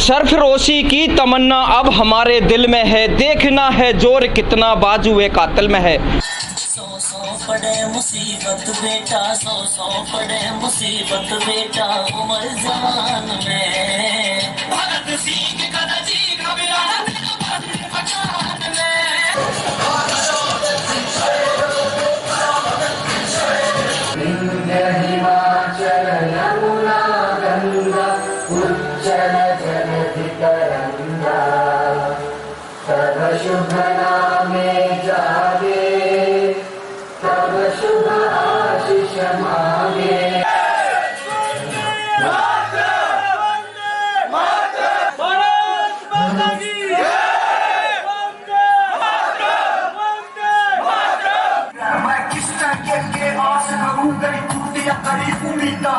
सरफरोशी की तमन्ना अब हमारे दिल में है, देखना है जोर कितना बाजुए कातिल में है। सौ सौ पड़े मुसीबत बेटा, सौ सौ पड़े मुसीबत बेटा, उमर जवान में भगत सिंह का जी घबरा पठान में। हिमाचल यमुना गंगा उज्जल जलधि तरंगा, तब शुभ नामे जागे, तब शुभ आशीष मांगे।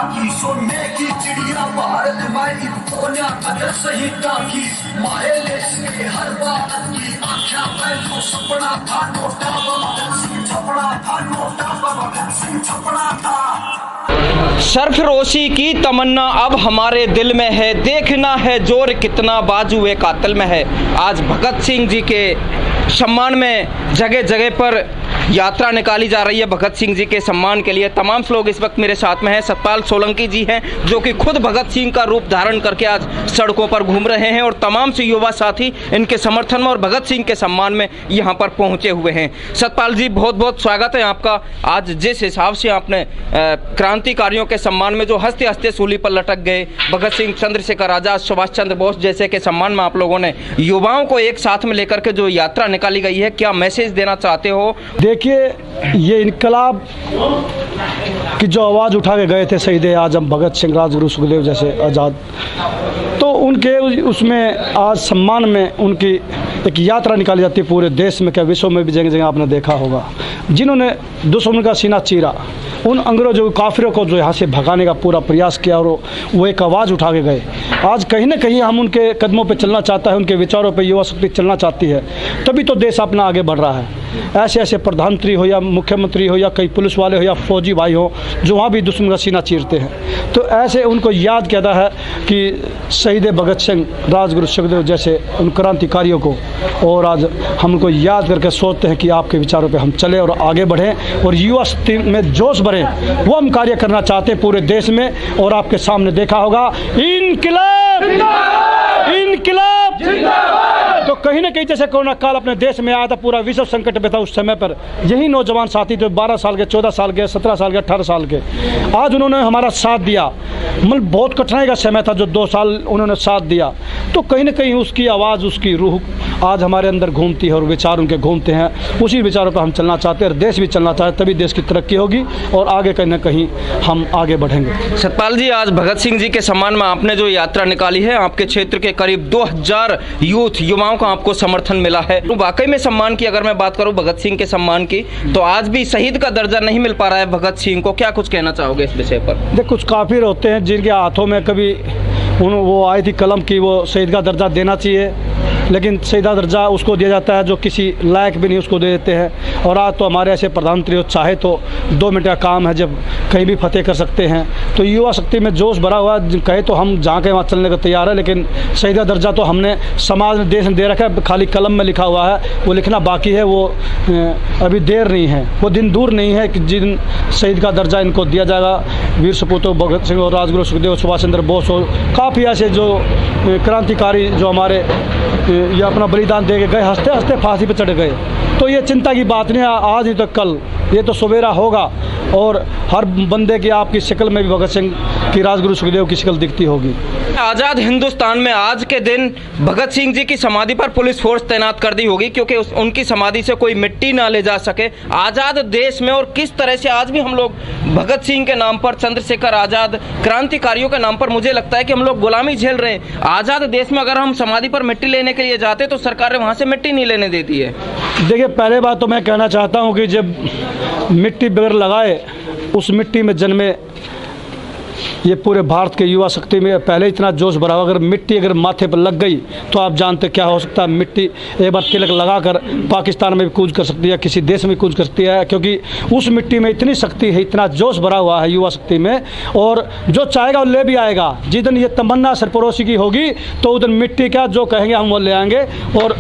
की सोने की चिड़िया भारत माई कोन्या कदर सहिता की मारे देश के हर बात की आख्या मैं तो सपना था नोटा भगत सिंह छपड़ा था, नोटा भगत सिंह छपड़ा था। सरफरोशी की तमन्ना अब हमारे दिल में है, देखना है जोर कितना बाजुए कातिल में है। आज भगत सिंह जी के सम्मान में जगह जगह पर यात्रा निकाली जा रही है। भगत सिंह जी के सम्मान के लिए तमाम लोग इस वक्त मेरे साथ में हैं। सतपाल सोलंकी जी हैं जो कि खुद भगत सिंह का रूप धारण करके आज सड़कों पर घूम रहे हैं और तमाम से युवा साथी इनके समर्थन में और भगत सिंह के सम्मान में यहाँ पर पहुँचे हुए हैं। सतपाल जी, बहुत बहुत स्वागत है आपका। आज जिस हिसाब से आपने क्रांतिकारियों के सम्मान में जो हंसते हंसते सूली पर लटक गए, भगत सिंह, चंद्रशेखर आजाद, सुभाष चंद्र बोस जैसे के सम्मान में आप लोगों ने युवाओं को एक साथ में लेकर के जो यात्रा निकाली गई है, क्या मैसेज देना चाहते हो? देखिए, ये इनकलाब की जो आवाज़ उठा के गए थे शहीद आजम भगत सिंह, राजगुरु सुखदेव जैसे आज़ाद, तो उनके उसमें आज सम्मान में उनकी एक यात्रा निकाली जाती है पूरे देश में, क्या विश्व में भी जगह जगह आपने देखा होगा। जिन्होंने दुश्मन का सीना चीरा, उन अंग्रेजों काफिरों को जो यहाँ से भगाने का पूरा प्रयास किया और वो एक आवाज़ उठा के गए। आज कहीं ना कहीं हम उनके कदमों पे चलना चाहता है, उनके विचारों पे युवा शक्ति चलना चाहती है, तभी तो देश अपना आगे बढ़ रहा है। ऐसे ऐसे प्रधानमंत्री हो या मुख्यमंत्री हो या कई पुलिस वाले हो या फौजी भाई हो जो वहाँ भी दुश्मन का सीना चीरते हैं, तो ऐसे उनको याद किया है कि शहीद भगत सिंह, राजगुरु सुखदेव जैसे उन क्रांतिकारियों को, और आज हम उनको याद करके सोचते हैं कि आपके विचारों पे हम चले और आगे बढ़ें और युवा शक्ति में जोश बढ़े। वो हम कार्य करना चाहते हैं पूरे देश में। और आपके सामने देखा होगा इनकलाब, इनकलाब जिंदाबाद। तो कहीं ना कहीं जैसे कोरोना काल अपने देश में आया था, पूरा विश्व संकट में था, उस समय पर यही नौजवान साथी जो 12 साल के, 14 साल के, 17 साल के, 18 साल के, आज उन्होंने हमारा साथ दिया। मतलब बहुत कठिनाई का समय था जो 2 साल उन्होंने साथ दिया, तो कहीं ना कहीं उसकी आवाज़, उसकी रूह आज हमारे अंदर घूमती है और विचार उनके घूमते हैं। उसी विचारों पर हम चलना चाहते हैं और देश भी चलना चाहते, तभी देश की तरक्की होगी और आगे कहीं ना कहीं हम आगे बढ़ेंगे। सतपाल जी, आज भगत सिंह जी के सम्मान में आपने जो यात्रा निकाली है, आपके क्षेत्र के करीब 2000 यूथ युवाओं का आपको समर्थन मिला है, तो वाकई में सम्मान की अगर मैं बात करूं भगत सिंह के सम्मान की, तो आज भी शहीद का दर्जा नहीं मिल पा रहा है भगत सिंह को, क्या कुछ कहना चाहोगे इस विषय पर? देख, कुछ काफिर होते हैं जिनके हाथों में कभी वो आई थी कलम की वो शहीद का दर्जा देना चाहिए, लेकिन शहीद का दर्जा उसको दिया जाता है जो किसी लायक भी नहीं, उसको दे देते हैं। और आज तो हमारे ऐसे प्रधानमंत्री चाहे तो 2 मिनट का काम है, जब कहीं भी फतेह कर सकते हैं। तो युवा शक्ति में जोश भरा हुआ, कहे तो हम जहाँ कहीं वहाँ चलने को तैयार है, लेकिन शहीद का दर्जा तो हमने समाज ने, देश ने दे रखा है, खाली कलम में लिखा हुआ है, वो लिखना बाकी है। वो अभी देर नहीं है, वो दिन दूर नहीं है कि जिन शहीद का दर्जा इनको दिया जाएगा। वीर सपूत भगत सिंह और राजगुरु सुखदेव, सुभाष चंद्र बोस और काफ़ी ऐसे जो क्रांतिकारी जो हमारे ये अपना बलिदान दे के गए, हंसते हंसते फांसी पे चढ़ गए। तो ये चिंता की बात नहीं है, आज ही तो कल, ये तो सवेरा होगा और हर बंदे की आपकी शक्ल में भी भगत सिंह की, राजगुरु सुखदेव की शक्ल दिखती होगी। आज़ाद हिंदुस्तान में आज के दिन भगत सिंह जी की समाधि पर पुलिस फोर्स तैनात कर दी होगी क्योंकि उनकी समाधि से कोई मिट्टी ना ले जा सके आज़ाद देश में। और किस तरह से आज भी हम लोग भगत सिंह के नाम पर, चंद्रशेखर आज़ाद, क्रांतिकारियों के नाम पर, मुझे लगता है कि हम लोग गुलामी झेल रहे हैं। आज़ाद देश में अगर हम समाधि पर मिट्टी लेने के लिए जाते तो सरकार वहाँ से मिट्टी नहीं लेने देती है। देखिए, पहले बात तो मैं कहना चाहता हूँ कि जब मिट्टी बगैर लगाए उस मिट्टी में जन्मे ये पूरे भारत के युवा शक्ति में पहले इतना जोश भरा हुआ, अगर मिट्टी अगर माथे पर लग गई तो आप जानते क्या हो सकता है। मिट्टी एक बार तिलक लगाकर पाकिस्तान में भी कूच कर सकती है, किसी देश में कूच कर सकती है, क्योंकि उस मिट्टी में इतनी शक्ति है, इतना जोश भरा हुआ है युवा शक्ति में। और जो चाहेगा वो ले भी आएगा। जिस दिन ये तमन्ना सरपरोशी की होगी तो उस दिन मिट्टी का जो कहेंगे हम वो ले आएंगे। और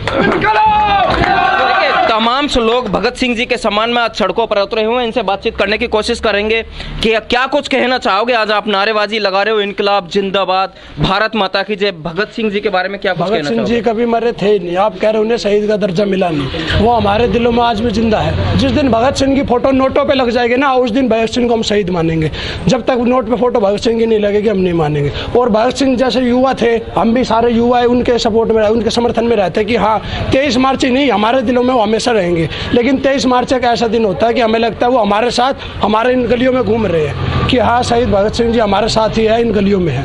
तमाम से लोग भगत सिंह जी के सम्मान में आज सड़कों पर उतरे हुए हैं। इनसे बातचीत करने की कोशिश करेंगे कि क्या कुछ कहना चाहोगे। आज आप नारेबाजी लगा रहे हो, इनकलाब जिंदाबाद, भारत माता की जय। भगत सिंह जी के बारे में क्या कुछ कहना चाहोगे? भगत सिंह जी कभी मरे थे ही नहीं। आप कह रहे उन्हें शहीद का दर्जा मिला नहीं, वो हमारे दिलों में आज भी जिंदा है। जिस दिन भगत सिंह की फोटो नोटों पे लग जाएगी ना, उस दिन भगत सिंह को हम शहीद मानेंगे। जब तक नोट पे फोटो भगत सिंह की नहीं लगेगी हम नहीं मानेंगे। और भगत सिंह जैसे युवा थे, हम भी सारे युवा उनके सपोर्ट में, उनके समर्थन में रहते कि हाँ 23 मार्च ही नहीं, हमारे दिलों में वो हमेशा रहेंगे। लेकिन 23 मार्च एक ऐसा दिन होता है कि हमें लगता है वो हमारे साथ हमारे इन गलियों में घूम रहे हैं कि हाँ शहीद भगत सिंह जी हमारे साथ ही है, इन गलियों में है।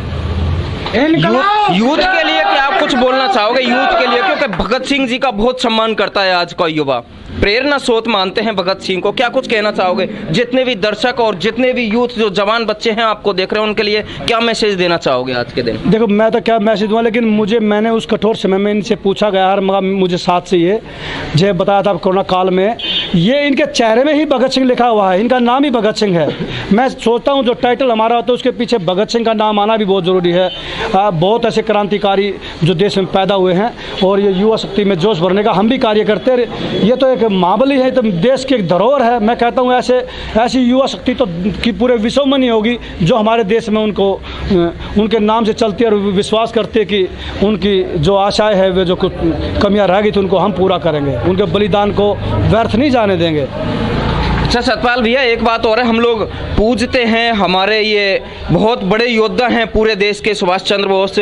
यूथ के लिए क्या आप कुछ बोलना चाहोगे? यूथ के लिए, क्योंकि भगत सिंह जी का बहुत सम्मान करता है आज का युवा, प्रेरणा स्रोत मानते हैं भगत सिंह को। क्या कुछ कहना चाहोगे? जितने भी दर्शक और जितने भी यूथ जो जवान बच्चे हैं आपको देख रहे हैं, उनके लिए क्या मैसेज देना चाहोगे आज के दिन? देखो मैं तो क्या मैसेज दूंगा, लेकिन मैंने उस कठोर समय में इनसे पूछा गया यार, मगर मुझे साथ से ये जो बताया था कोरोना काल में, ये इनके चेहरे में ही भगत सिंह लिखा हुआ है, इनका नाम ही भगत सिंह है। मैं सोचता हूँ जो टाइटल हमारा होता है उसके पीछे भगत सिंह का नाम आना भी बहुत ज़रूरी है। बहुत ऐसे क्रांतिकारी जो देश में पैदा हुए हैं और ये युवा शक्ति में जोश भरने का हम भी कार्य करते हैं। ये तो एक महाबली है, तो देश की एक धरोहर है। मैं कहता हूँ ऐसी युवा शक्ति तो कि पूरे विश्व में नहीं होगी जो हमारे देश में उनको उनके नाम से चलती है और विश्वास करते कि उनकी जो आशाएं है वे जो कुछ कमियां रह गई थी उनको हम पूरा करेंगे, उनके बलिदान को व्यर्थ नहीं जाने देंगे। अच्छा सतपाल भैया, एक बात और है, हम लोग पूजते हैं हमारे ये बहुत बड़े योद्धा हैं पूरे देश के, सुभाष चंद्र बोस,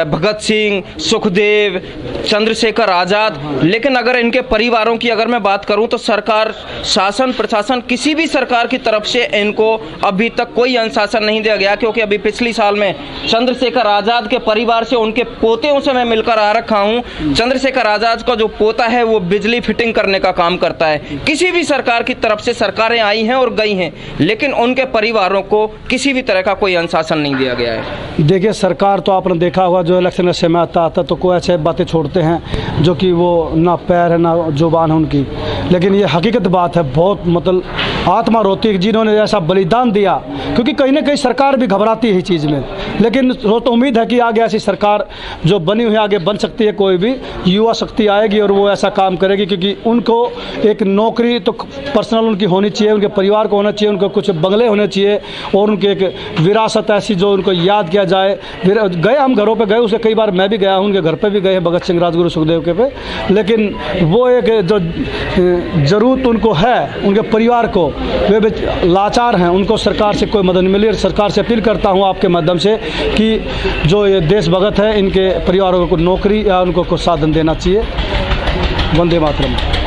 भगत सिंह, सुखदेव, चंद्रशेखर आज़ाद, लेकिन अगर इनके परिवारों की अगर मैं बात करूं तो सरकार, शासन, प्रशासन, किसी भी सरकार की तरफ से इनको अभी तक कोई अनुशासन नहीं दिया गया। क्योंकि अभी पिछली साल में चंद्रशेखर आज़ाद के परिवार से, उनके पोतेों से मैं मिलकर आ रखा हूँ। चंद्रशेखर आज़ाद का जो पोता है वो बिजली फिटिंग करने का काम करता है। किसी भी सरकार की तरफ से सरकारें आई हैं और गई हैं, लेकिन उनके परिवारों को किसी भी तरह का कोई अनुशासन नहीं दिया गया है। देखिए सरकार तो आपने देखा होगा जो इलेक्शन का समय आता तो कोई ऐसे बातें छोड़ते हैं जो कि वो ना पैर है ना जुबान है उनकी, लेकिन ये हकीकत बात है। बहुत मतलब आत्मा रोती है जिन्होंने ऐसा बलिदान दिया, क्योंकि कहीं ना कहीं सरकार भी घबराती है इस चीज़ में। लेकिन वो तो उम्मीद है कि आगे ऐसी सरकार जो बनी हुई आगे बन सकती है, कोई भी युवा शक्ति आएगी और वो ऐसा काम करेगी, क्योंकि उनको एक नौकरी तो पर्सनल उनकी होनी चाहिए, उनके परिवार को होना चाहिए, उनको कुछ बंगले होने चाहिए और उनकी एक विरासत ऐसी जो उनको याद किया जाए। फिर गए हम घरों पे गए, उसे कई बार मैं भी गया हूँ, उनके घर पे भी गए हैं भगत सिंह, राजगुरु, सुखदेव के पे, लेकिन वो एक जो ज़रूरत उनको है उनके परिवार को, वे भी लाचार हैं, उनको सरकार से कोई मदद नहीं मिली। सरकार से अपील करता हूँ आपके माध्यम से कि जो ये देशभक्त है इनके परिवारों को नौकरी या उनको कुछ साधन देना चाहिए। वंदे मातरम।